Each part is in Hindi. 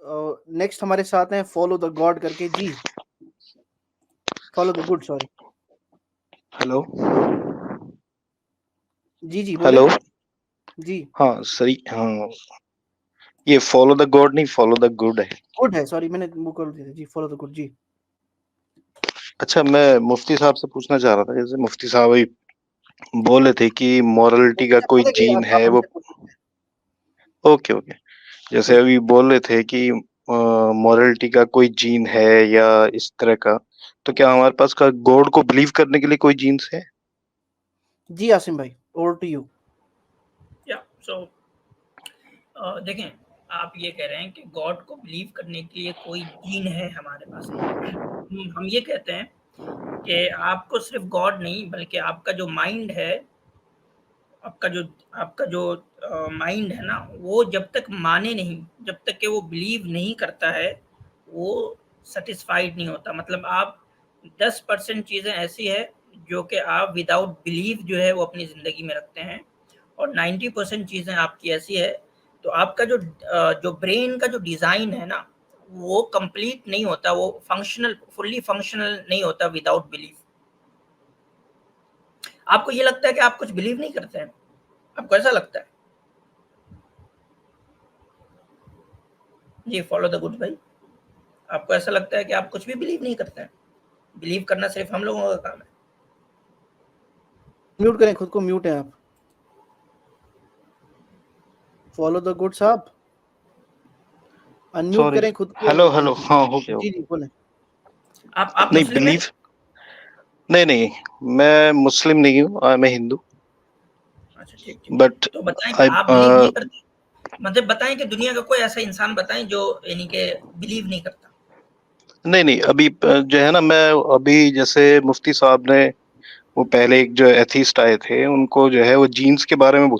नेक्स्ट हमारे साथ हैं फॉलो द गॉड करके जी, follow the good, sorry. Hello. जी जी बोले हेलो। जी। हाँ सही, हाँ ये फॉलो द गॉड नहीं, फॉलो द गुड है। गुड है, सॉरी मैंने वो कर दिया जी, फॉलो द गुड जी। अच्छा, मैं मुफ्ती साहब से पूछना चाह रहा था, जैसे मुफ्ती साहब अभी बोले थे कि मॉरलिटी का कोई जीन है आप वो। हमसे पूछ सकते हैं ओके ओके। जैसे जी। अभी बोल रहे थे कि मॉरलिटी का कोई जीन है या इस तरह का, तो क्या हमारे पास का गॉड को बिलीव करने के लिए कोई जीन्स है? जी आसिम भाई, ओवर टू यू। या सो देखें, आप ये कह रहे हैं कि गॉड को बिलीव करने के लिए कोई जीन है हमारे पास में। हम ये कहते हैं कि आपको सिर्फ गॉड नहीं बल्कि आपका जो माइंड है, आपका जो माइंड है ना, वो जब तक माने नहीं, जब तक कि वो बिलीव नहीं करता है, वो सेटिस्फाइड नहीं होता। मतलब आप 10% चीज़ें ऐसी है जो कि आप विदाउट बिलीव जो है वो अपनी ज़िंदगी में रखते हैं, और 90% चीज़ें आपकी ऐसी है। तो आपका जो ब्रेन का जो डिज़ाइन है ना, वो कंप्लीट नहीं होता, वो फुल्ली फंक्शनल नहीं होता विदाउट बिलीव। आपको ये लगता है कि आप कुछ बिलीव नहीं करते हैं, आपको ऐसा लगता है? जी, फॉलो द गुड भाई, आपको ऐसा लगता है कि आप कुछ भी बिलीव नहीं करते हैं? बिलीव करना सिर्फ हम लोगों का काम है। म्यूट करें खुद को, म्यूट है आप। फॉलो द गुड साहब, अनम्यूट सॉरी। करें खुद को। हेलो हेलो, हाँ हो गया हो जी गया। जी बोले। आप नहीं मुस्लिम हैं? बिलीव, नहीं नहीं, मैं मुस्लिम नहीं हूँ, मैं हिंदू। अच्छा, ठीक ठीक। बट तो बताएं कि आई, आप बिलीव नहीं करते? मतलब बताएं कि दुनिया का कोई ऐसा इंसान बताएं जो यानी कि बिलीव नहीं करता। नहीं नहीं, अभी जो है ना, मैं अभी जैसे मुफ्ती साहब ने वो पहले एक जो एथीस्ट आए थे, उनको जो है वो जीन्स के बारे में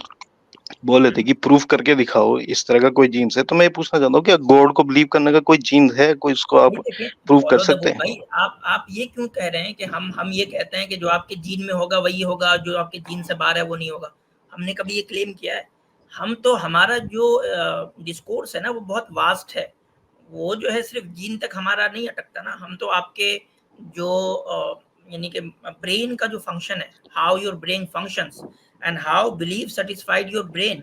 बोले थे कि प्रूफ करके दिखाओ इस तरह का कोई जीन्स है। तो मैं ये पूछना चाहता हूँ, क्या गॉड को बिलीव करने का कोई जीन्स है, कोई उसको भाई आप देखिए, प्रूव कर फॉलो द सकते गुड हैं? भाई, आप ये क्यों कह रहे हैं कि हम ये कहते हैं कि जो आपके जीन में होगा वही होगा, जो आपके जीन से बाहर है वो नहीं होगा? हमने कभी ये क्लेम किया है? हम तो, हमारा जो डिस्कोर्स है ना, वो बहुत वास्ट है। वो जो है सिर्फ जीन तक हमारा नहीं अटकता ना, हम तो आपके जो यानी कि ब्रेन का जो फंक्शन है, how your brain functions and how believe satisfied your brain.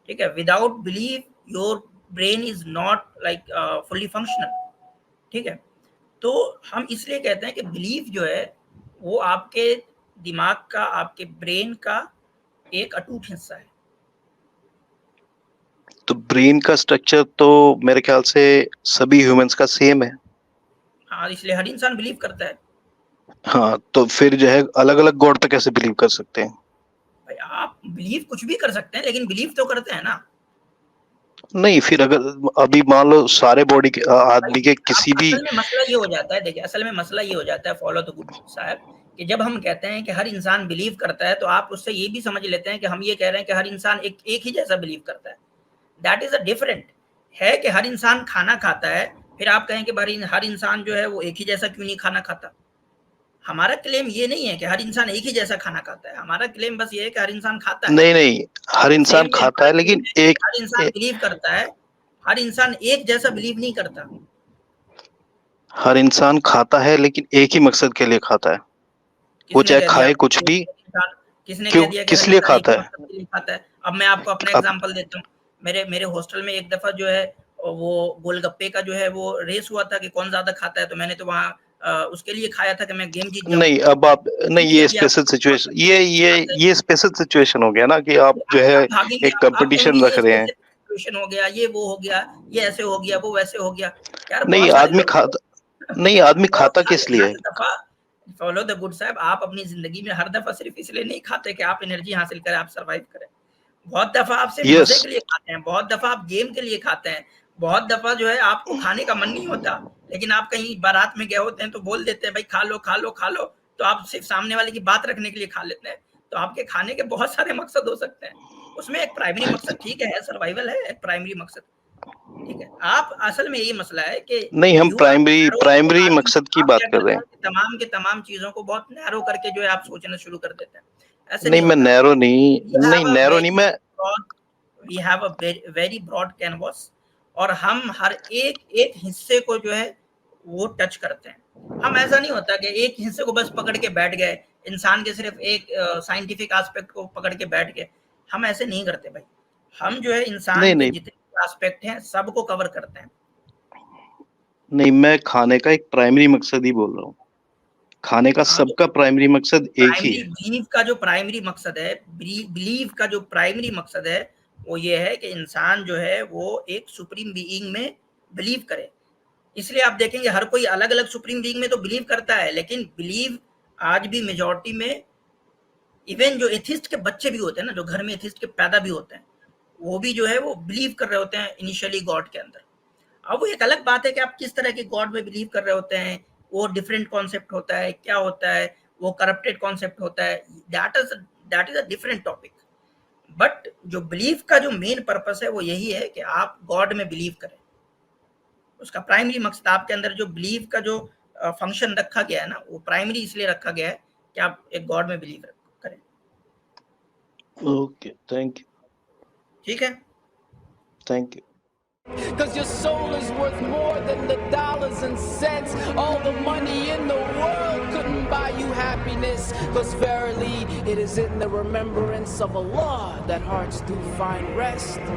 ठीक है, without believe your brain is not like fully functional. ठीक है, तो हम इसलिए कहते हैं कि बिलीफ जो है वो आपके दिमाग का, आपके ब्रेन का एक अटूट हिस्सा है। तो ब्रेन का स्ट्रक्चर तो मेरे ख्याल से सभी ह्यूमंस का सेम है। हाँ, इसलिए हर इंसान बिलीव करता है। हाँ, तो फिर जो है अलग अलग गॉड पे कैसे बिलीव कर सकते हैं? भाई आप बिलीव कुछ भी कर सकते हैं, लेकिन बिलीव तो करते हैं ना। नहीं, फिर अगर अभी मान लो सारे बॉडी के भाई आदमी के आप, किसी भी। असल में मसला ये हो जाता है, देखिए असल में मसला ये हो जाता है फॉलो द गुड साहब, कि जब हम कहते हैं कि हर इंसान बिलीव करता है, तो आप उससे ये भी समझ लेते हैं कि हम ये कह रहे हैं कि हर इंसान एक ही जैसा बिलीव करता है। दैट इज अ डिफरेंट है कि हर इंसान खाना खाता है, फिर आप कहें कि हर इंसान जो है वो एक ही जैसा क्यों नहीं खाना खाता। हमारा क्लेम ये नहीं है कि हर इंसान एक ही जैसा खाना खाता है, हमारा क्लेम बस ये है कि हर इंसान खाता है। नहीं नहीं, हर इंसान सेम वे खाता हमारा है क्लेम लेकिन है कि एक हर इंसान बिलीव करता है, हर इंसान एक जैसा बिलीव नहीं करता। हर इंसान खाता है लेकिन एक ही मकसद के लिए खाता है, वो किसने चाहे कह दिया खाए आपको कुछ कि भी। इंसान, किसने क्यों, कह दिया कि हर किस लिए इंसान एक ही खाता है? मकसद के लिए खाता है? अब मैं आपको अपना अब एग्जांपल देता हूँ। मेरे मेरे हॉस्टल में एक दफा जो है वो गोलगप्पे का जो है वो रेस हुआ था कि कौन ज्यादा खाता है, तो मैंने तो वहाँ उसके लिए खाया था कि मैं गेम जीत जाऊं। नहीं, अब आप नहीं, किसने ये दिया स्पेशल आपको? सिचुएशन, ये स्पेशल सिचुएशन हो गया ना कि आप जो आप है भागेंगे, एक आप कहेंगे कंपटीशन रख ये रहे हैं। स्पेसिफिक सिचुएशन हो गया, ये वो हो गया, ये ऐसे हो गया, वो वैसे हो गया। यार नहीं बहुत सारे आदमी लोग खाता, नहीं आदमी बहुत खाता सारे किस लिए हर है? दफा, फॉलो द गुड साहब, आप अपनी जिंदगी में हर दफा सिर्फ इसलिए नहीं खाते कि आप एनर्जी हासिल करें, आप सर्वाइव करें। बहुत दफा आप सिर्फ यस। मजे के लिए खाते हैं, बहुत दफा आप गेम के लिए खाते हैं, बहुत दफा जो है आपको खाने का मन नहीं होता, लेकिन आप कहीं बारात में गए होते हैं तो बोल देते हैं भाई खा लो खा लो खा लो, तो आप सिर्फ सामने वाले की बात रखने के लिए खा लेते हैं। तो आपके खाने के बहुत सारे मकसद हो सकते हैं, उसमें एक प्राइमरी मकसद ठीक है, सर्वाइवल है एक प्राइमरी मकसद। ठीक है, आप असल में यही मसला है कि नहीं, हम you are primary narrowing primary आप मकसद की आप बात क्या कर करते रहे हैं हैं। कि तमाम के तमाम चीजों को बहुत नैरो करके जो है आप सोचना शुरू कर देते हैं। ऐसे नहीं नहीं मैं होता। नैरो नहीं, We नहीं have a नैरो नहीं very मैं। broad, we have a very broad canvas, और हम हर एक एक हिस्से को जो है वो टच करते हैं। हम ऐसा नहीं होता कि एक हिस्से को बस पकड़ के बैठ गए, इंसान के सिर्फ एक साइंटिफिक एस्पेक्ट को पकड़ के बैठ गए। हम ऐसे नहीं करते भाई, हम जो है इंसान नहीं के नहीं जितने एस्पेक्ट हैं सबको कवर करते हैं। नहीं, मैं खाने का एक प्राइमरी मकसद ही बोल रहा हूँ। खाने का हाँ, सबका प्राइमरी मकसद एक ही प्राइमरी है। बिलीव का जो प्राइमरी मकसद है, बिलीव का जो प्राइमरी मकसद है वो ये है कि इंसान जो है वो एक सुप्रीम बीइंग में बिलीव करे। इसलिए आप देखेंगे हर कोई अलग अलग सुप्रीम बीइंग में तो बिलीव करता है, लेकिन बिलीव आज भी मेजॉरिटी में, इवन जो एथिस्ट के बच्चे भी होते हैं ना, जो घर में एथिस्ट के पैदा भी होते हैं, वो भी जो है वो बिलीव कर रहे होते हैं इनिशियली गॉड के अंदर। अब वो एक अलग बात है कि आप किस तरह के गॉड में बिलीव कर रहे होते हैं, वो डिफरेंट कॉन्सेप्ट होता है, क्या होता है, वो करप्टेड कॉन्सेप्ट होता है, that is a different topic. But जो बिलीव का जो मेन पर्पस है वो यही है कि आप गॉड में बिलीव करें। उसका प्राइमरी मकसद आपके अंदर जो बिलीव का जो फंक्शन रखा गया है ना, वो प्राइमरी इसलिए रखा गया है कि आप एक गॉड में बिलीव करें। ओके, थैंक यू, ठीक है, thank you. Cause your soul is worth more than the dollars and cents. All the money in the world couldn't buy you happiness. Cause verily it is in the remembrance of Allah that hearts do find rest.